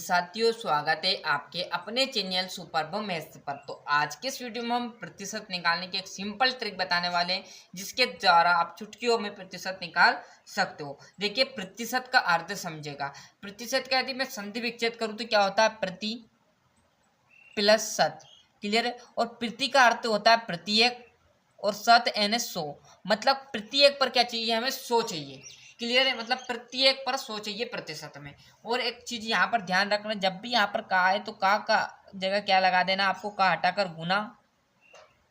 साथियों, स्वागत है आपके अपने चैनल सुपर मैथ्स पर। तो आज के इस वीडियो में हम प्रतिशत निकालने की एक सिंपल ट्रिक बताने वाले हैं, जिसके द्वारा आप चुटकियों में प्रतिशत निकाल सकते हो। देखिए, प्रतिशत का अर्थ समझेगा। प्रतिशत का यदि मैं संधि विच्छेद करूँ तो क्या होता है? प्रति प्लस शत। क्लियर है। और प्रति का अर्थ होता है प्रत्येक, और शत यानी 100। मतलब प्रत्येक पर क्या चाहिए? हमें 100 चाहिए। क्लियर है। मतलब प्रत्येक पर 100 चाहिए प्रतिशत में। और एक चीज यहाँ पर ध्यान रखना, जब भी यहाँ पर का है तो का जगह क्या लगा देना आपको? का हटाकर गुना।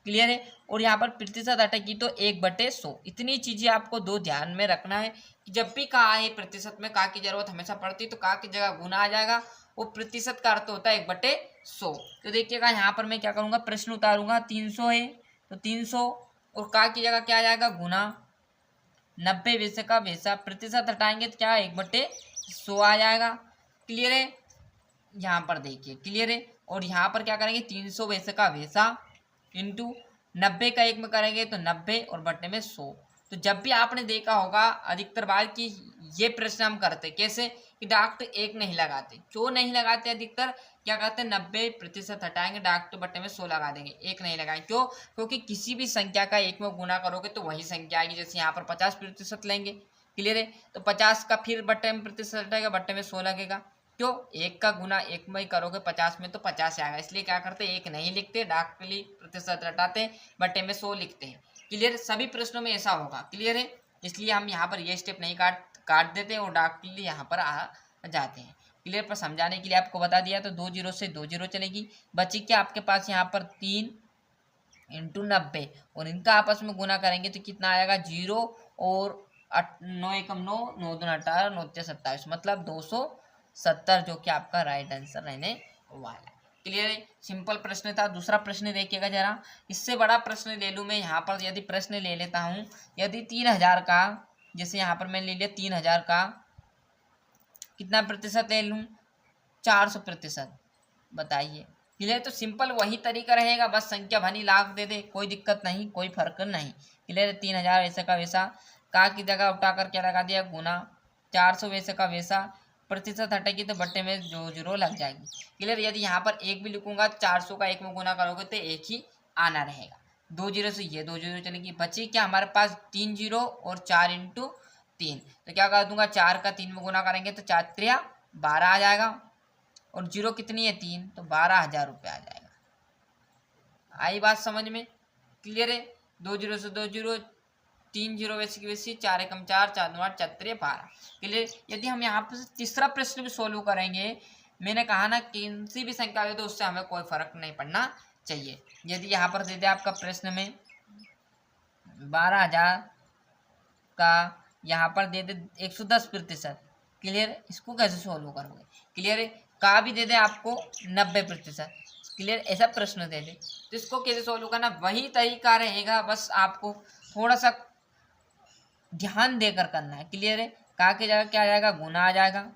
क्लियर है। और यहाँ पर प्रतिशत हटेगी तो 1/100। इतनी चीजें आपको दो ध्यान में रखना है कि जब भी का है प्रतिशत में का की जरूरत हमेशा पड़ती है तो का की जगह गुना आ जाएगा। वो प्रतिशत का अर्थ होता है 1/100। तो देखिएगा यहाँ पर मैं क्या करूंगा, प्रश्न उतारूंगा। 300 है तो 300, और का की जगह क्या आ जाएगा? गुना। 90 वैसे का वैसा, प्रतिशत हटाएंगे तो क्या? 1/100 आ जाएगा। क्लियर है। यहाँ पर देखिए, क्लियर है। और यहाँ पर क्या करेंगे? 300 वैसे का वैसा इंटू 90 का 1 में करेंगे तो 90 और बट्टे में 100। तो जब भी आपने देखा होगा अधिकतर बार कि ये प्रश्न हम करते कैसे कि डाक्ट एक नहीं लगाते। क्यों नहीं लगाते? अधिकतर क्या करते हैं? 90% हटाएंगे, डाक्ट बट्टे में 100 लगा देंगे, एक नहीं लगाएंगे। क्यों? क्योंकि किसी भी संख्या का एक में गुना करोगे तो वही संख्या आएगी। जैसे यहाँ पर 50% लेंगे। क्लियर है। तो 50 का फिर बट्टे में प्रतिशत हटाएगा, बट्टे में 100 लगेगा। क्यों? एक का गुना एक में ही करोगे 50 में तो 50 आएगा। इसलिए क्या करते हैं? एक नहीं लिखते, डायरेक्टली प्रतिशत हटाते हैं, बटे में 100 लिखते हैं। क्लियर। सभी प्रश्नों में ऐसा होगा। क्लियर है। इसलिए हम यहाँ पर ये स्टेप नहीं काट देते और डायरेक्टली यहाँ पर आ जाते हैं। क्लियर। पर समझाने के लिए आपको बता दिया। तो 2 जीरो से 2 जीरो चलेगी, बची क्या आपके पास यहाँ पर? 3 इंटू 90, और इनका आपस में गुना करेंगे तो कितना आएगा? 0 और 9 एकम 9, 9 दूना 18, 9 तिया 27, मतलब 270 जो कि आपका राइट आंसर रहने वाला है। क्लियर है। सिंपल प्रश्न था। दूसरा प्रश्न देखिएगा जरा, इससे बड़ा प्रश्न ले लूँ मैं। यहाँ पर यदि प्रश्न ले लेता हूँ, यदि 3000 का, जैसे यहाँ पर मैं ले लिया 3000 का कितना प्रतिशत ले लूँ? 400%। बताइए। क्लियर। तो सिंपल वही तरीका रहेगा, बस संख्या भनी लाख दे दे, कोई दिक्कत नहीं, कोई फर्क नहीं। क्लियर। 3000 वैसे का वैसा, का की जगह उठाकर क्या लगा दिया? गुना। 400 वैसे का वैसा, प्रतिशत हटेगी तो बट्टे में जो जीरो लग जाएगी। क्लियर। यदि यहाँ पर एक भी लिखूंगा, 400 का एक में गुना करोगे तो एक ही आना रहेगा। 2 जीरो से ये 2 जीरो चलेगी, बची क्या हमारे पास? 3 जीरो और 4 इंटू 3। तो क्या कर दूंगा? 4 का 3 में गुना करेंगे तो 4 त्रिया 12 आ जाएगा, और जीरो कितनी है? 3, तो 12,000 रुपये आ जाएगा। आई बात समझ में? क्लियर है। 2 जीरो से 2 जीरो, 3 जीरो वैसे की वैसी, 4 एकम 4, 4 दूना 8, 4 12। क्लियर। यदि हम यहाँ पर तीसरा प्रश्न भी सोल्व करेंगे, मैंने कहा ना किसी भी संख्या हो तो उससे हमें कोई फर्क नहीं पड़ना चाहिए। यदि यहाँ पर दे दे आपका प्रश्न में 12,000 का, यहाँ पर दे दे 110%। क्लियर। इसको कैसे सोल्व करोगे? क्लियर है। का भी दे दे आपको 90%। क्लियर। ऐसा प्रश्न दे दे तो इसको कैसे सोल्व करना? वही तरीका रहेगा, बस आपको थोड़ा सा ध्यान देकर करना है। क्लियर है। का की जगह क्या आ जाएगा? गुना आ जाएगा।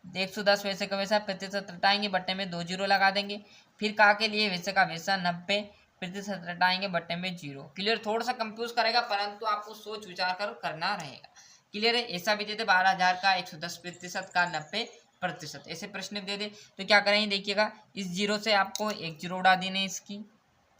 110 वैसे का वैसा, प्रतिशत हटाएंगे, बट्टे में 2 जीरो लगा देंगे। फिर का के लिए वैसे का वैसा 90, प्रतिशत हटाएंगे, बट्टे में 0। क्लियर। थोड़ा सा कंफ्यूज करेगा, परंतु आपको सोच विचार कर करना रहेगा। क्लियर है। ऐसा भी दे दे 12,000 का 110% का 90%, ऐसे प्रश्न दे दे तो क्या करेंगे? देखिएगा, इस जीरो से आपको एक जीरो उड़ा देने, इसकी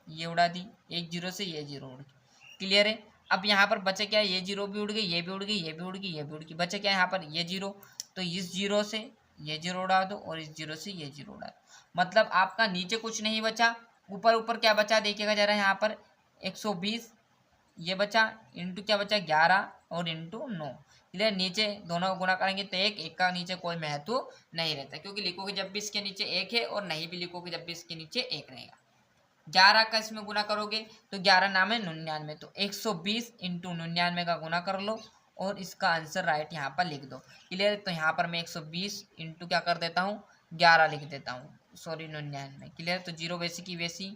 ये उड़ा दी, एक जीरो से ये जीरो उड़ गई। क्लियर है। अब यहाँ पर बचे क्या? ये जीरो भी उड़ गई, ये भी उड़ गई, ये भी उड़ गई, ये भी उड़ गई, बचे क्या यहाँ पर? ये जीरो। तो इस जीरो से ये जीरो उड़ा दो, और इस जीरो से ये जीरो उड़ा दो। मतलब आपका नीचे कुछ नहीं बचा, ऊपर ऊपर क्या बचा? देखिएगा जरा, यहाँ पर 120 ये बचा, इंटू क्या बचा? 11 और इंटू 9। क्लियर। नीचे दोनों को गुणा करेंगे तो एक का नीचे कोई महत्व नहीं रहता, क्योंकि लिखोगे जब भी इसके नीचे एक है, और नहीं भी लिखोगे जब भी इसके नीचे एक रहेगा। 11 का इसमें गुना करोगे तो 11 नाम है 99, तो 120 इंटू 99 का गुना कर लो, और इसका आंसर राइट यहाँ पर लिख दो। क्लियर। तो यहाँ पर मैं 120 इंटू क्या कर देता हूँ? 11 लिख देता हूँ, सॉरी 99। क्लियर। तो जीरो वैसी की वैसी,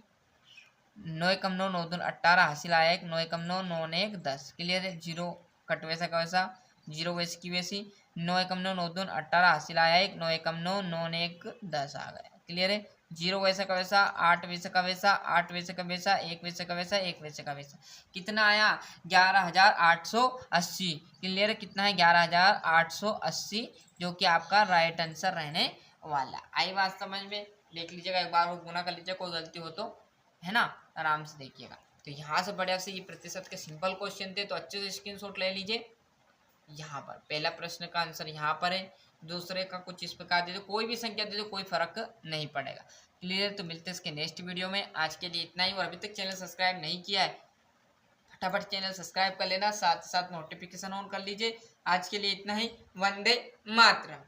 9 एकम 9, 9 दून 18, हासिल आया 1, 9 एकम 9, 9 ने 1 10। क्लियर है। जीरो कट वैसा का वैसा, जीरो वैसी की वैसी, 9 एकम 9, 9 दून 18, हासिल आया 1, 9 एकम 9, 9 ने 1 10 आ गया। क्लियर है। जीरो वैसा का वैसा, 8 वैसा का वैसा, 8 वैसा का वैसा, 1 वैसा का वैसा, 1 वैसा का वैसा। कितना आया? 11,880। क्लियर है? कितना है? 11,880, जो कि आपका राइट आंसर रहने वाला। आई बात समझ में? देख लीजिएगा एक बार, वो गुना कर लीजिए कोई गलती हो तो, है ना, आराम से देखिएगा। तो यहाँ से बढ़िया से ये प्रतिशत के सिंपल क्वेश्चन थे, तो अच्छे से स्क्रीनशॉट ले लीजिए। यहाँ पर पहला प्रश्न का आंसर यहाँ पर है, दूसरे का कुछ इस प्रकार दे दो, कोई भी संख्या दे दो, कोई फर्क नहीं पड़ेगा। क्लियर? तो मिलते हैं इसके नेक्स्ट वीडियो में। आज के लिए इतना ही, और अभी तक चैनल सब्सक्राइब नहीं किया है फटाफट चैनल सब्सक्राइब कर लेना, साथ साथ नोटिफिकेशन ऑन कर लीजिए। आज के लिए इतना ही। वंदे मातरम।